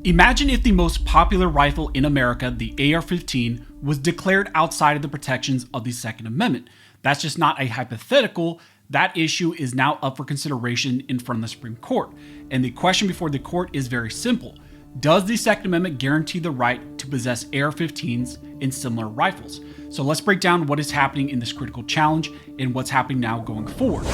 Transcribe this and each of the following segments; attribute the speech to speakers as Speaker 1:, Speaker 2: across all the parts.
Speaker 1: Imagine if the most popular rifle in America, the AR-15, was declared outside of the protections of the Second Amendment. That's just not a hypothetical. That issue is now up for consideration in front of the Supreme Court. And the question before the court is very simple. Does the Second Amendment guarantee the right to possess AR-15s and similar rifles? So let's break down what is happening in this critical challenge and what's happening now going forward.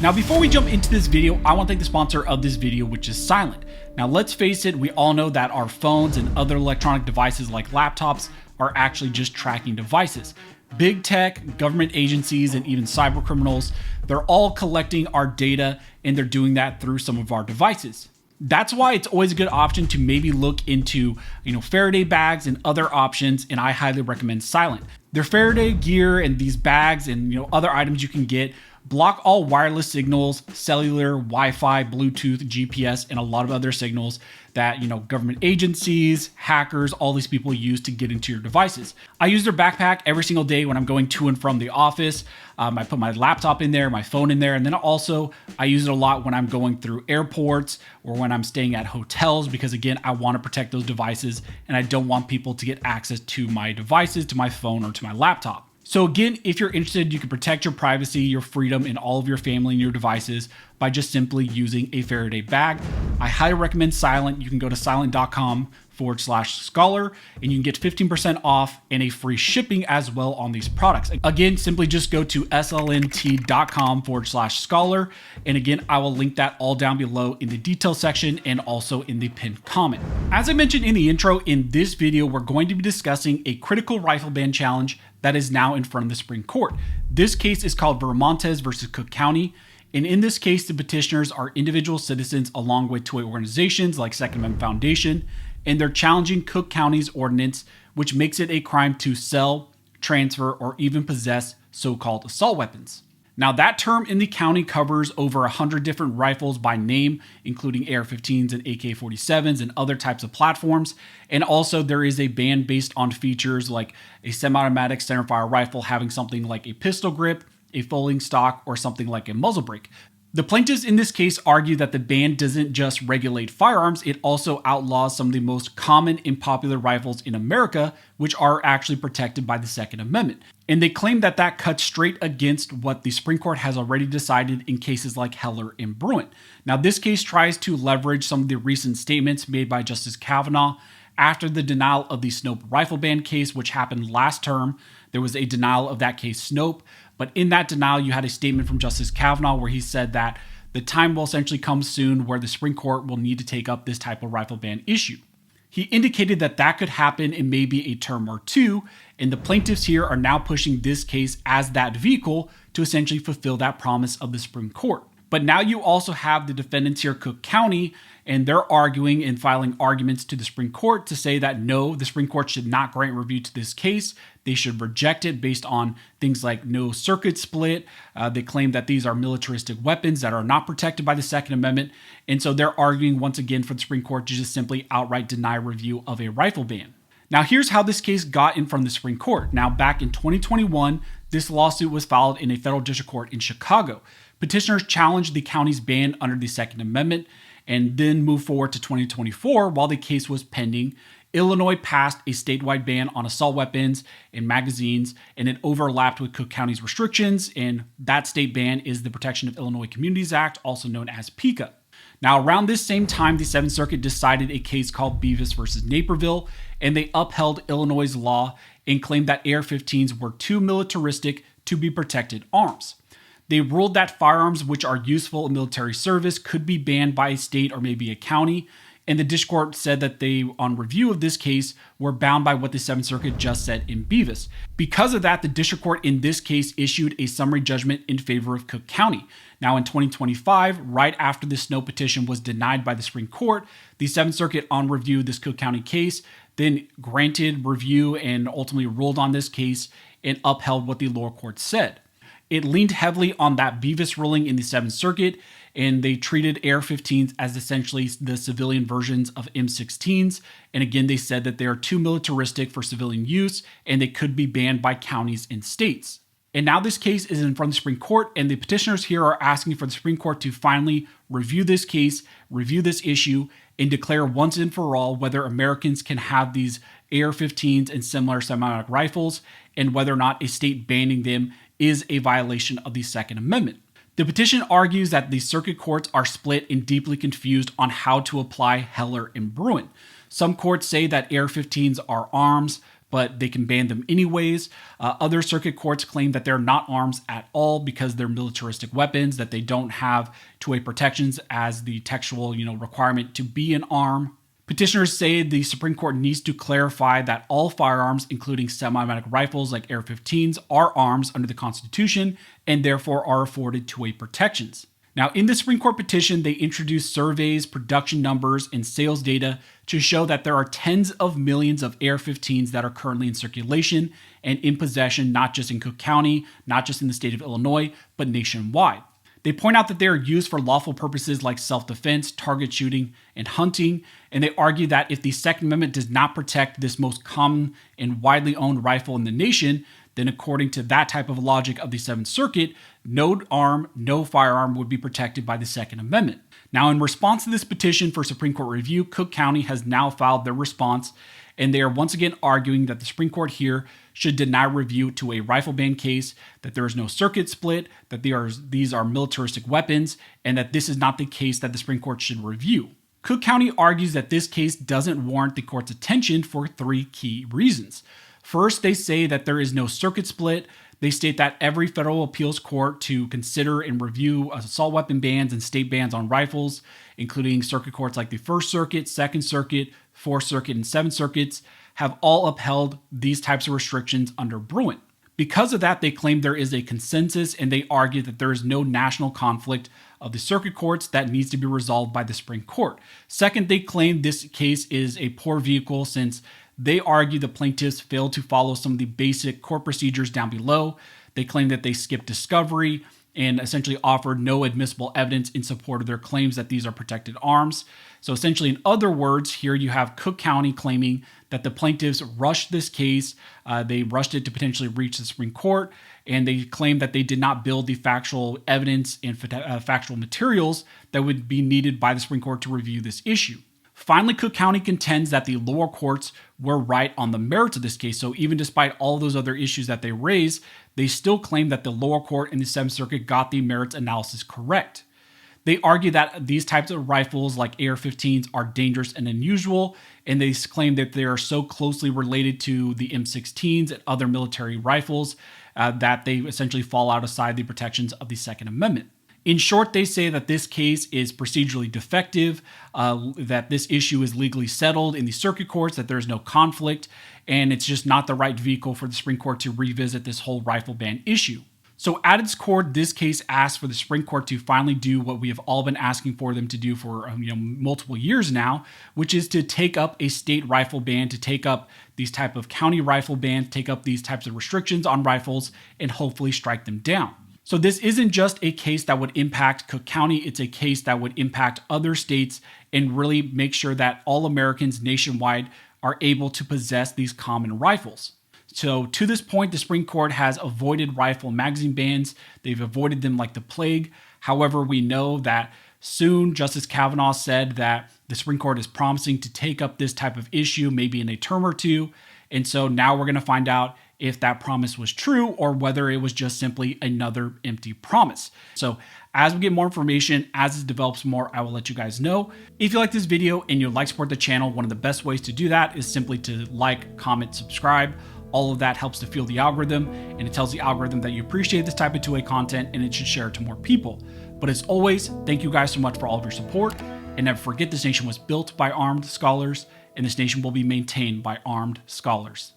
Speaker 1: Now, before we jump into this video, I want to thank the sponsor of this video, which is Cylent. Now, let's face it, we all know that our phones and other electronic devices like laptops are actually just tracking devices. Big tech, government agencies, and even cyber criminals, they're all collecting our data, and they're doing that through some of our devices. That's why it's always a good option to maybe look into, Faraday bags and other options, and I highly recommend Cylent. Their Faraday gear and these bags and other items you can get block all wireless signals, cellular, Wi-Fi, Bluetooth, GPS, and a lot of other signals that, government agencies, hackers, all these people use to get into your devices. I use their backpack every single day when I'm going to and from the office. I put my laptop in there, my phone in there, and then also I use it a lot when I'm going through airports or when I'm staying at hotels because, again, I want to protect those devices and I don't want people to get access to my devices, to my phone, or to my laptop. So again, if you're interested, you can protect your privacy, your freedom, and all of your family and your devices by just simply using a Faraday bag. I highly recommend Cylent. You can go to cylent.com/scholar and you can get 15% off and a free shipping as well on these products. Again, simply just go to slnt.com/scholar. And again, I will link that all down below in the details section and also in the pinned comment. As I mentioned in the intro, in this video, we're going to be discussing a critical rifle ban challenge that is now in front of the Supreme Court. This case is called Viramontes versus Cook County. And in this case, the petitioners are individual citizens along with toy organizations like Second Amendment Foundation, and they're challenging Cook County's ordinance, which makes it a crime to sell, transfer, or even possess so-called assault weapons. Now, that term in the county covers over 100 different rifles by name, including AR-15s and AK-47s and other types of platforms. And also there is a ban based on features like a semi-automatic centerfire rifle having something like a pistol grip, a folding stock, or something like a muzzle brake. The plaintiffs in this case argue that the ban doesn't just regulate firearms, it also outlaws some of the most common and popular rifles in America, which are actually protected by the Second Amendment. And they claim that that cuts straight against what the Supreme Court has already decided in cases like Heller and Bruen. Now, this case tries to leverage some of the recent statements made by Justice Kavanaugh after the denial of the Snope rifle ban case, which happened last term. There was a denial of that case, Snope. But in that denial, you had a statement from Justice Kavanaugh where he said that the time will essentially come soon where the Supreme Court will need to take up this type of rifle ban issue. He indicated that that could happen in maybe a term or two, and the plaintiffs here are now pushing this case as that vehicle to essentially fulfill that promise of the Supreme Court. But now you also have the defendants here, Cook County, and they're arguing and filing arguments to the Supreme Court to say that no, the Supreme Court should not grant review to this case. They should reject it based on things like no circuit split. They claim that these are militaristic weapons that are not protected by the Second Amendment. And so they're arguing once again for the Supreme Court to just simply outright deny review of a rifle ban. Now, here's how this case got in front of the Supreme Court. Now, back in 2021, this lawsuit was filed in a federal district court in Chicago. Petitioners challenged the county's ban under the Second Amendment and then moved forward to 2024 while the case was pending. Illinois passed a statewide ban on assault weapons and magazines, and it overlapped with Cook County's restrictions, and that state ban is the Protection of Illinois Communities Act, also known as PICA. Now, around this same time, the Seventh Circuit decided a case called Bevis versus Naperville, and they upheld Illinois' law and claimed that AR-15s were too militaristic to be protected arms. They ruled that firearms which are useful in military service could be banned by a state or maybe a county, and the district court said that they, on review of this case, were bound by what the Seventh Circuit just said in Bevis. Because of that, the district court in this case issued a summary judgment in favor of Cook County. Now, in 2025, right after the Snope petition was denied by the Supreme Court, the Seventh Circuit, on review of this Cook County case, then granted review and ultimately ruled on this case and upheld what the lower court said. It leaned heavily on that Bevis ruling in the Seventh Circuit, and they treated AR-15s as essentially the civilian versions of M16s. And again, they said that they are too militaristic for civilian use, and they could be banned by counties and states. And now this case is in front of the Supreme Court, and the petitioners here are asking for the Supreme Court to finally review this case, review this issue, and declare once and for all whether Americans can have these AR-15s and similar semi-automatic rifles, and whether or not a state banning them is a violation of the Second Amendment. The petition argues that the circuit courts are split and deeply confused on how to apply Heller and Bruen. Some courts say that AR-15s are arms, but they can ban them anyways. Other circuit courts claim that they're not arms at all because they're militaristic weapons, that they don't have two-way protections as the textual, requirement to be an arm. Petitioners say the Supreme Court needs to clarify that all firearms, including semi-automatic rifles like AR-15s, are arms under the Constitution and therefore are afforded two-way protections. Now, in the Supreme Court petition, they introduced surveys, production numbers, and sales data to show that there are tens of millions of AR-15s that are currently in circulation and in possession, not just in Cook County, not just in the state of Illinois, but nationwide. They point out that they are used for lawful purposes like self-defense, target shooting, and hunting, and they argue that if the Second Amendment does not protect this most common and widely owned rifle in the nation, then according to that type of logic of the Seventh Circuit, no arm, no firearm would be protected by the Second Amendment. Now, in response to this petition for Supreme Court review, Cook County has now filed their response, and they are once again arguing that the Supreme Court here should deny review to a rifle ban case, that there is no circuit split, that these are militaristic weapons, and that this is not the case that the Supreme Court should review. Cook County argues that this case doesn't warrant the court's attention for three key reasons. First, they say that there is no circuit split. They state that every federal appeals court to consider and review assault weapon bans and state bans on rifles, including circuit courts like the First Circuit, Second Circuit, Fourth Circuit, and Seventh Circuits, have all upheld these types of restrictions under Bruen. Because of that, they claim there is a consensus, and they argue that there is no national conflict of the circuit courts that needs to be resolved by the Supreme Court. Second, they claim this case is a poor vehicle since they argue the plaintiffs failed to follow some of the basic court procedures down below. They claim that they skipped discovery and essentially offered no admissible evidence in support of their claims that these are protected arms. So essentially, in other words, here you have Cook County claiming that the plaintiffs rushed this case. They rushed it to potentially reach the Supreme Court, and they claim that they did not build the factual evidence and factual materials that would be needed by the Supreme Court to review this issue. Finally, Cook County contends that the lower courts were right on the merits of this case. So even despite all those other issues that they raised, they still claim that the lower court in the Seventh Circuit got the merits analysis correct. They argue that these types of rifles like AR-15s are dangerous and unusual, and they claim that they are so closely related to the M16s and other military rifles that they essentially fall outside the protections of the Second Amendment. In short, they say that this case is procedurally defective, that this issue is legally settled in the circuit courts, that there's no conflict, and it's just not the right vehicle for the Supreme Court to revisit this whole rifle ban issue. So at its core, this case asks for the Supreme Court to finally do what we have all been asking for them to do for multiple years now, which is to take up a state rifle ban, to take up these type of county rifle bans, take up these types of restrictions on rifles, and hopefully strike them down. So this isn't just a case that would impact Cook County, it's a case that would impact other states and really make sure that all Americans nationwide are able to possess these common rifles. So to this point, the Supreme Court has avoided rifle magazine bans. They've avoided them like the plague. However, we know that soon Justice Kavanaugh said that the Supreme Court is promising to take up this type of issue maybe in a term or two. And so now we're going to find out if that promise was true or whether it was just simply another empty promise. So as we get more information, as it develops more, I will let you guys know. If you like this video and you'd like to support the channel, one of the best ways to do that is simply to like, comment, subscribe. All of that helps to fuel the algorithm, and it tells the algorithm that you appreciate this type of two-way content and it should share it to more people. But as always, thank you guys so much for all of your support, and never forget this nation was built by armed scholars, and this nation will be maintained by armed scholars.